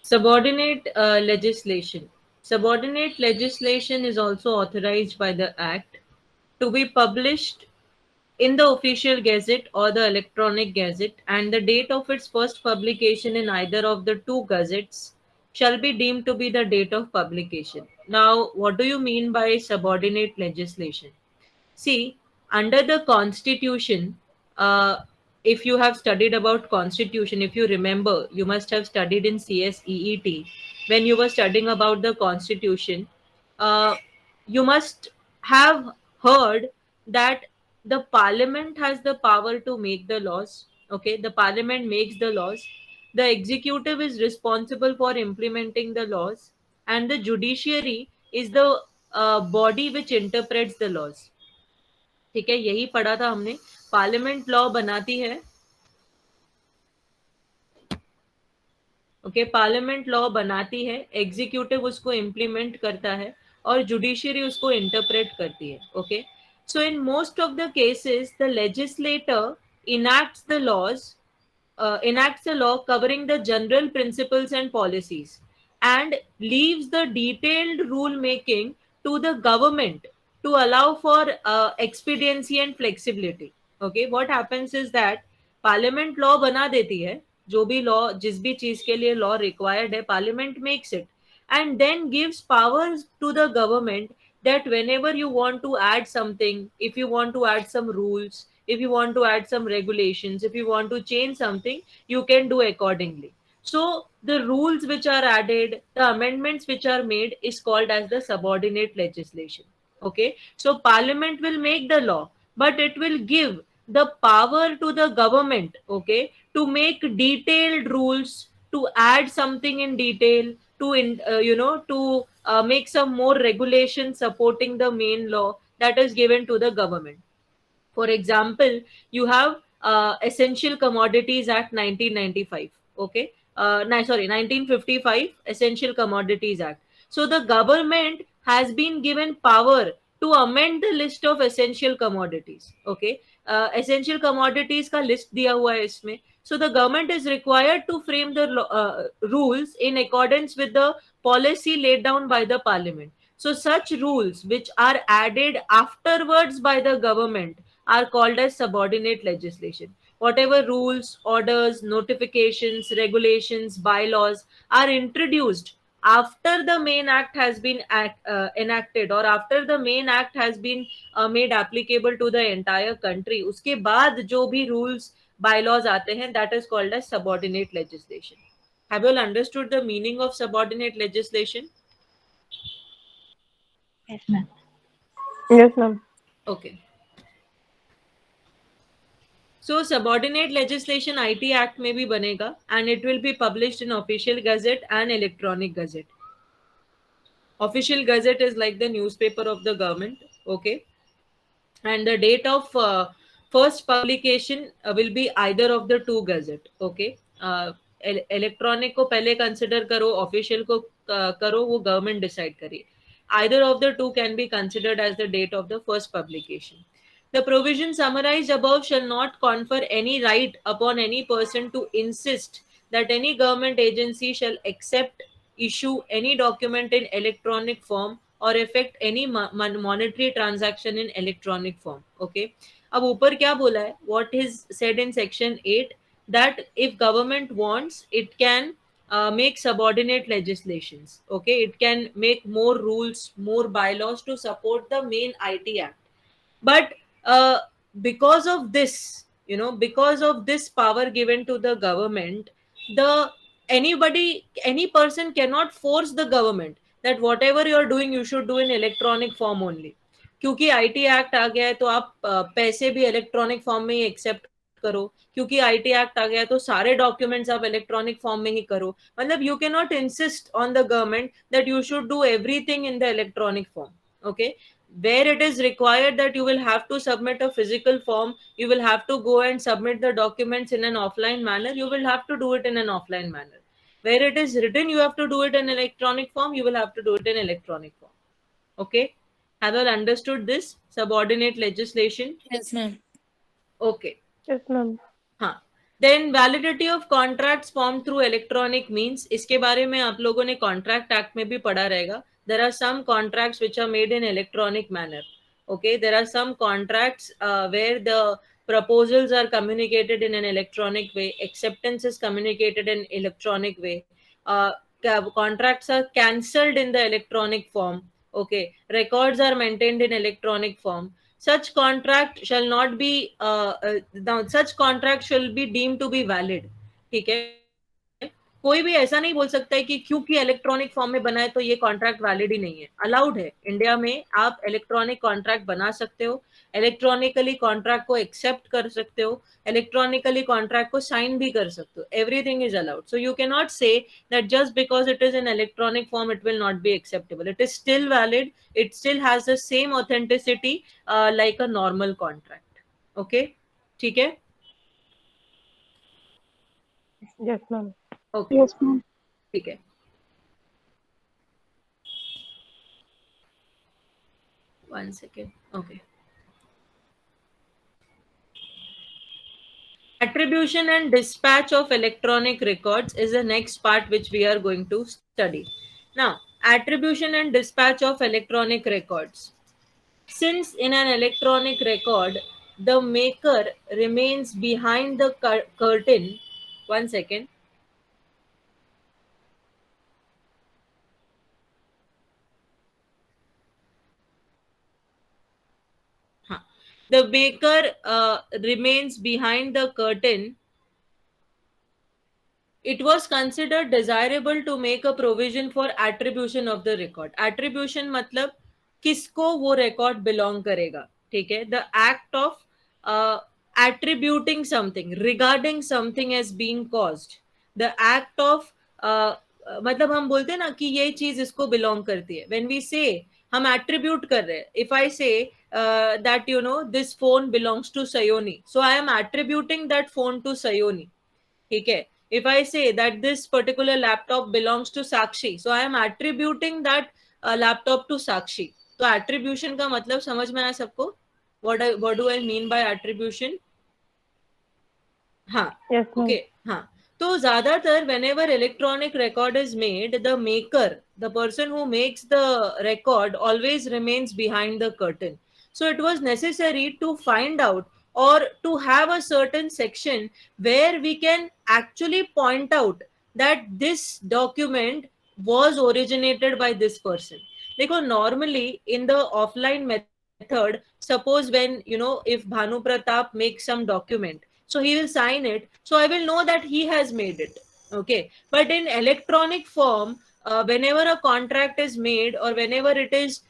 Subordinate legislation. Subordinate legislation is also authorized by the Act to be published in the official gazette or the electronic gazette, and the date of its first publication in either of the two gazettes shall be deemed to be the date of publication. Now, what do you mean by subordinate legislation? See, under the Constitution, uh, if you have studied about Constitution, if you remember, you must have studied in CSEET when you were studying about the Constitution. Uh, you must have heard that the Parliament has the power to make the laws. Okay, the Parliament makes the laws. The executive is responsible for implementing the laws, and the judiciary is the body which interprets the laws. ठीक है, यही पढ़ा था हमने. Parliament law बनाती है. Okay, parliament law बनाती है, एग्जीक्यूटिव उसको इम्प्लीमेंट करता है और जुडिशरी उसको इंटरप्रेट करती है. Okay, so in most of the cases the legislator enacts the laws, enacts a law covering the general principles and policies, and leaves the detailed rule making to the government to allow for expediency and flexibility. Okay, what happens is that parliament law बना देती है, जो भी law, जिस भी चीज के लिए लॉ रिक्वायर्ड है, parliament makes it and then gives powers to the government that whenever you want to add something, if you want to add some rules, if you want to add some regulations, if you want to change something, you can do accordingly. So the rules which are added, the amendments which are made is called as the subordinate legislation. Okay, so parliament will make the law, but it will give the power to the government, okay, to make detailed rules, to add something in detail, to to make some more regulations supporting the main law that is given to the government. For example, you have Essential Commodities Act 1995. Okay, sorry, 1955 Essential Commodities Act. So the government has been given power to amend the list of essential commodities. Okay, essential commodities का list दिया हुआ है इसमें. So the government is required to frame the rules in accordance with the policy laid down by the parliament. So such rules which are added afterwards by the government are called as subordinate legislation. Whatever rules, orders, notifications, regulations, bylaws are introduced after the main act has been enacted, or after the main act has been made applicable to the entire country, उसके बाद जो भी rules, bylaws आते हैं, that is called as subordinate legislation. Have you all understood the meaning of subordinate legislation? Yes, ma'am. Yes, ma'am. Okay. So subordinate legislation IT Act में भी बनेगा, and it will be published in official gazette and electronic gazette. Official gazette is like the newspaper of the government. Okay, and the date of first publication will be either of the two gazette. Okay, electronic को पहले consider करो, official को करो, वो government decide करिए. Either of the two can be considered as the date of the first publication. The provision summarized above shall not confer any right upon any person to insist that any government agency shall accept, issue any document in electronic form or effect any monetary transaction in electronic form. Okay. अब ऊपर क्या बोला है? What is said in section 8, that if government wants, it can make subordinate legislations. Okay, it can make more rules, more bylaws to support the main IT Act. But because of this, because of this power given to the government, the any person cannot force the government that whatever you are doing you should do in electronic form only. क्योंकि IT act आ गया है तो आप पैसे भी electronic form में ही accept करो, क्योंकि आईटी एक्ट आ गया है तो सारे डॉक्यूमेंट्स आप इलेक्ट्रॉनिक फॉर्म में ही करो. मतलब you can not insist on the government that you should do everything in the electronic form. Okay, where it is required that you will have to submit a physical form, you will have to go and submit the documents in an offline manner, you will have to do it in an offline manner. Where it is written you have to do it in electronic form, you will have to do it in electronic form. Okay, have you all understood this subordinate legislation? Yes, ma'am. Okay. Yes, ma'am. हाँ. Then validity of contracts form through electronic means, इसके बारे में आप लोगों ने contract act में भी पढ़ा रहेगा. There are some contracts which are made in electronic manner. Okay, there are some contracts where the proposals are communicated in an electronic way, acceptance is communicated in electronic way, uh, contracts are cancelled in the electronic form. Okay, records are maintained in electronic form. Such contract shall not be now such contract shall be deemed to be valid. ठीक है, कोई भी ऐसा नहीं बोल सकता है कि क्योंकि इलेक्ट्रॉनिक फॉर्म में बना है तो ये कॉन्ट्रैक्ट वैलिड ही नहीं है. अलाउड है इंडिया में, आप इलेक्ट्रॉनिक कॉन्ट्रैक्ट बना सकते हो, इलेक्ट्रॉनिकली कॉन्ट्रैक्ट को एक्सेप्ट कर सकते हो, इलेक्ट्रॉनिकली कॉन्ट्रैक्ट को साइन भी कर सकते हो. Everything is allowed. So you can not say that just because it is in electronic form it will not be acceptable. It is still valid, it still has the same authenticity like a normal contract. Okay, ठीक है. Yes, ma'am. Okay, Yes, ma'am. ठीक है. One second. Okay. Attribution and dispatch of electronic records is the next part which we are going to study. Now, attribution and dispatch of electronic records. Since in an electronic record, the maker remains behind the curtain. One second. The maker remains behind the curtain. It was considered desirable to make a provision for attribution of the record. Attribution मतलब किसको वो record belong करेगा. ठीक है, the act of attributing something, regarding something as being caused, the act of मतलब हम बोलते हैं ना कि ये चीज इसको belong करती है. When we say हम attribute कर रहे हैं, if I say that you know this phone belongs to Sayoni, so I am attributing that phone to Sayoni. ठीक है. If I say that this particular laptop belongs to Sakshi, so I am attributing that laptop to Sakshi. तो attribution का मतलब समझ में आया सबको? What do I mean by attribution? हाँ. Yes, ma'am. Okay. हाँ. तो ज्यादातर whenever electronic record is made, the maker, the person who makes the record always remains behind the curtain. So it was necessary to find out or to have a certain section where we can actually point out that this document was originated by this person. देखो, normally in the offline method, suppose when you know if Bhanu Pratap makes some document, so he will sign it, so I will know that he has made it. Okay, but in electronic form, whenever a contract is made or whenever it is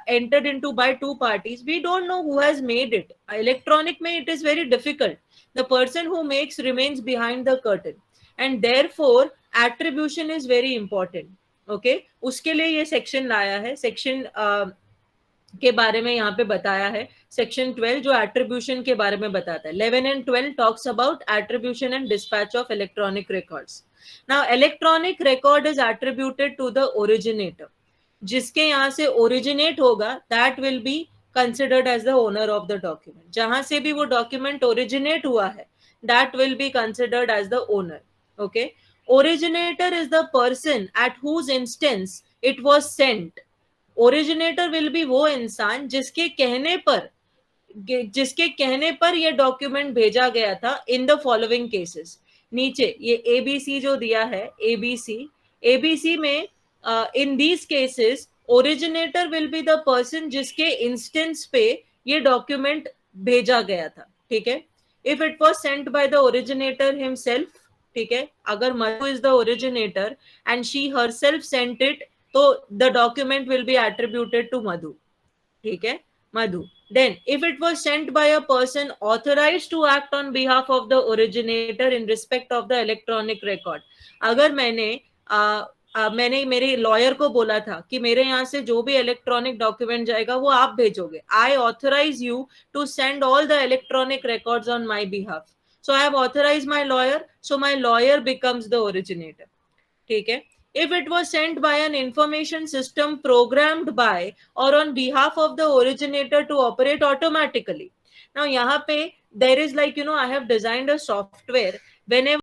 entered into by two parties, we don't know who has made it. Electronic mein it is very difficult. The person who makes remains behind the curtain, and therefore attribution is very important. Okay, उसके लिए ये section लाया है. Section के बारे में यहाँ पे बताया है. सेक्शन 12 जो एट्रीब्यूशन के बारे में बताता है. 11 and 12 talks about attribution and dispatch of electronic records. Now electronic record is attributed to the originator. जिसके यहाँ से ओरिजिनेट होगा that will be considered as the owner of the document. जहां से भी वो डॉक्यूमेंट ओरिजिनेट हुआ है that will be considered as the owner. Okay, originator is the person at whose instance it was sent. Originator will be वो इंसान जिसके कहने पर ये डॉक्यूमेंट भेजा गया था इन द फॉलोइंग केसेस. नीचे ये एबीसी जो दिया है, एबीसी में in these cases originator will be the person जिसके इंस्टेंस पे ये डॉक्यूमेंट भेजा गया था. ठीक है, if it was sent by the originator himself, ठीक है, अगर Madhu is the originator and she herself sent it, तो the document will be attributed to Madhu. ठीक है, मधु. Then if it was sent by a person authorized to act on behalf of the originator in respect of the electronic record, अगर मैंने मेरे lawyer को बोला था कि मेरे यहाँ से जो भी इलेक्ट्रॉनिक डॉक्यूमेंट जाएगा वो आप भेजोगे, I authorise you to send all the electronic records on my behalf, so I have authorise my lawyer, so my lawyer becomes the originator. ठीक है. If it was sent by an information system programmed by or on behalf of the originator to operate automatically. Now यहाँ पे there is, like, I have designed a software. Whenever